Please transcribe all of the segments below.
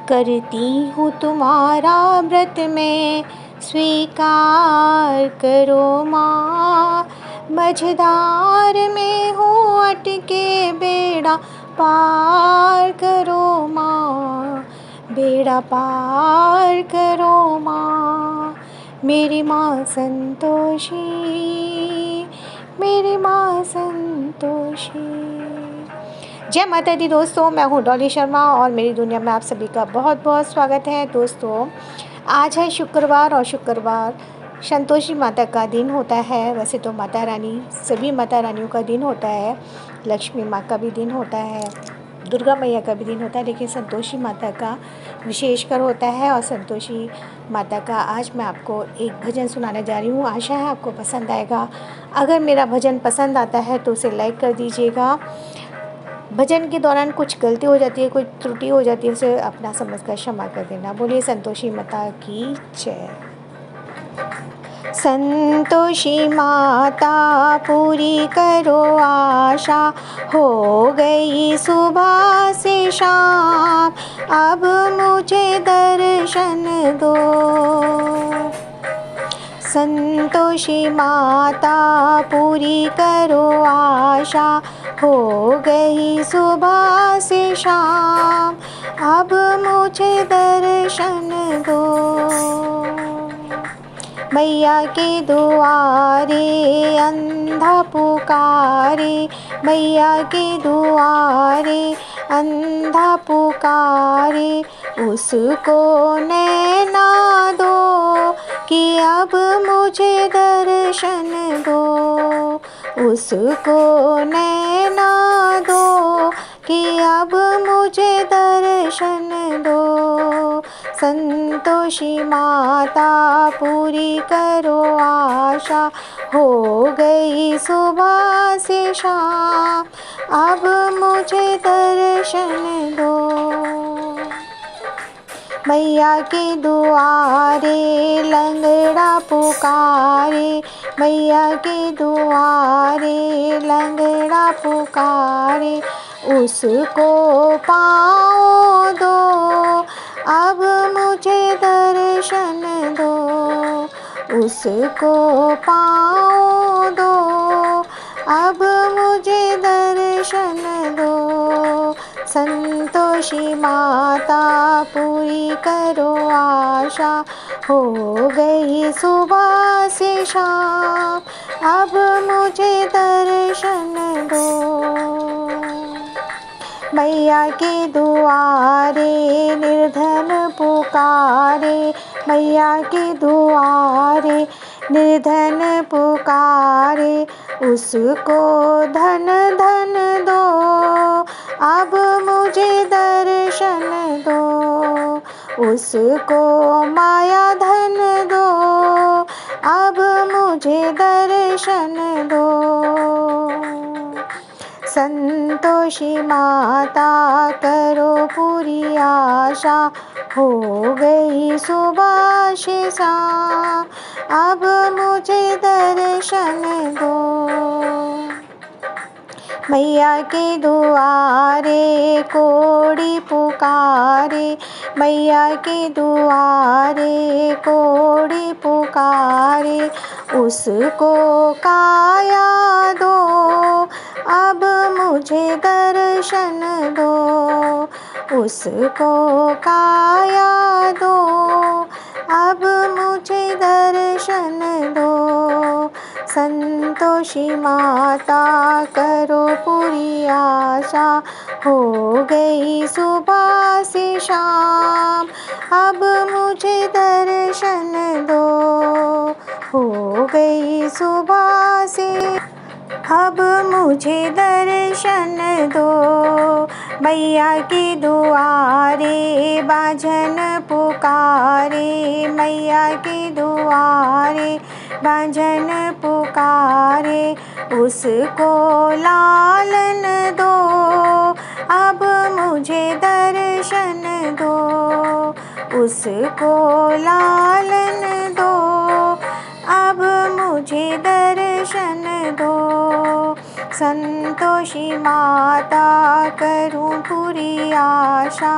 करती हूँ तुम्हारा व्रत में, स्वीकार करो माँ। मझधार में हूँ अटके, बेड़ा पार करो माँ, बेड़ा पार करो माँ। मेरी माँ संतोषी, मेरी माँ संतोषी। जय माता दी दोस्तों, मैं हूँ डॉली शर्मा और मेरी दुनिया में आप सभी का बहुत बहुत स्वागत है। दोस्तों, आज है शुक्रवार और शुक्रवार संतोषी माता का दिन होता है। वैसे तो माता रानी, सभी माता रानियों का दिन होता है, लक्ष्मी माँ का भी दिन होता है, दुर्गा मैया का भी दिन होता है, लेकिन संतोषी माता का विशेषकर होता है। और संतोषी माता का आज मैं आपको एक भजन सुनाने जा रही हूँ। आशा है आपको पसंद आएगा। अगर मेरा भजन पसंद आता है तो उसे लाइक कर दीजिएगा। भजन के दौरान कुछ गलती हो जाती है, कोई त्रुटि हो जाती है, उसे अपना समझकर क्षमा कर देना। बोलिए संतोषी माता की जय। संतोषी माता पूरी करो आशा, हो गई सुबह से शाम, अब मुझे दर्शन दो। संतोषी माता पूरी करो आशा, हो गई सुबह से शाम, अब मुझे दर्शन दो। मैया के दुआरे अंधा पुकारे, मैया के दुआरे अंधा पुकारे, उसको नैना दो कि अब मुझे दर्शन दो। उसको नैना दो कि अब मुझे दर्शन दो। संतोषी माता पूरी करो आशा, हो गई सुबह से शाम, अब मुझे दर्शन दो। मैया के दुआरे लंगड़ा पुकारे, मैया के दुआरे लंगड़ा पुकारे, उसको पाँव दो, अब मुझे दर्शन दो। उसको पाँव दो, अब मुझे दर्शन दो। संतोषी माता पूरी करो आशा, हो गई सुबह से शाम, अब मुझे दर्शन दो। मैया के दुआरे निर्धन पुकारे, मैया के दुआरे निर्धन पुकारे, उसको धन धन दो, अब मुझे दर्शन दो। उसको माया धन दो, अब मुझे दर्शन दो। संतोषी माता करो पूरी आशा, हो गई सुबह से शाम, अब मुझे दर्शन दो। मैया के दुआरे कोड़ी पुकारे, मैया के दुआरे कोड़ी पुकारे, उसको काया दो, अब मुझे दर्शन दो। उसको काया दो, अब मुझे दर्शन दो। संतोषी माता करो पूरी आशा, हो गई सुबह से शाम, अब मुझे दर्शन दो। हो गई सुबह से, अब मुझे दर्शन दो। मैया के दुआरे बांझन पुकारे, मैया के दुआरे बांझन पुकारे, उसको लालन दो, अब मुझे दर्शन दो। उसको लालन दो, अब मुझे दर्शन दो। संतोषी माता करूं पूरी आशा,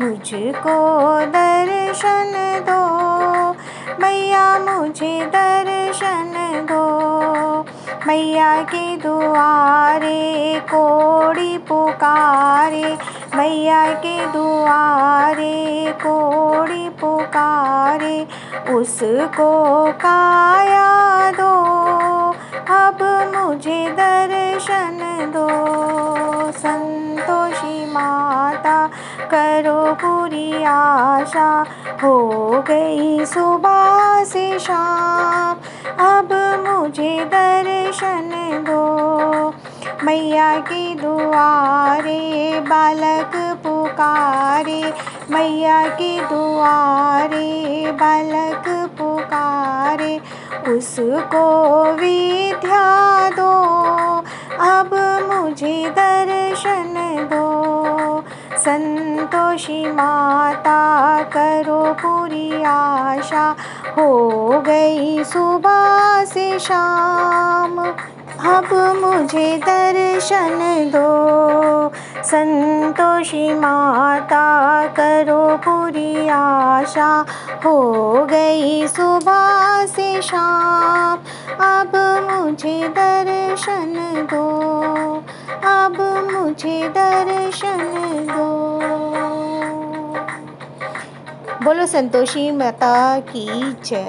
मुझको दर्शन दो मैया, मुझे दर्शन दो। मैया के दुआरे कोड़ी पुकारे, मैया के दुआरे कोड़ी पुकारे, उसको काया दो, अब मुझे दर्शन दो। संतोषी माता करो पूरी आशा, हो गई सुबह से शाम, अब मुझे दर्शन दो। मैया के दुआरे बालक पुकारे, मैया के दुआरे बालक पुकारे, उसको विद्या दो, अब मुझे दर्शन दो। संतोषी माता करो पूरी आशा, हो गई सुबह से शाम, अब मुझे दर्शन दो। संतोषी माता करो पूरी आशा, हो गई सुबह से शाम, अब मुझे दर्शन दो, अब मुझे दर्शन दो। बोलो संतोषी माता की जय।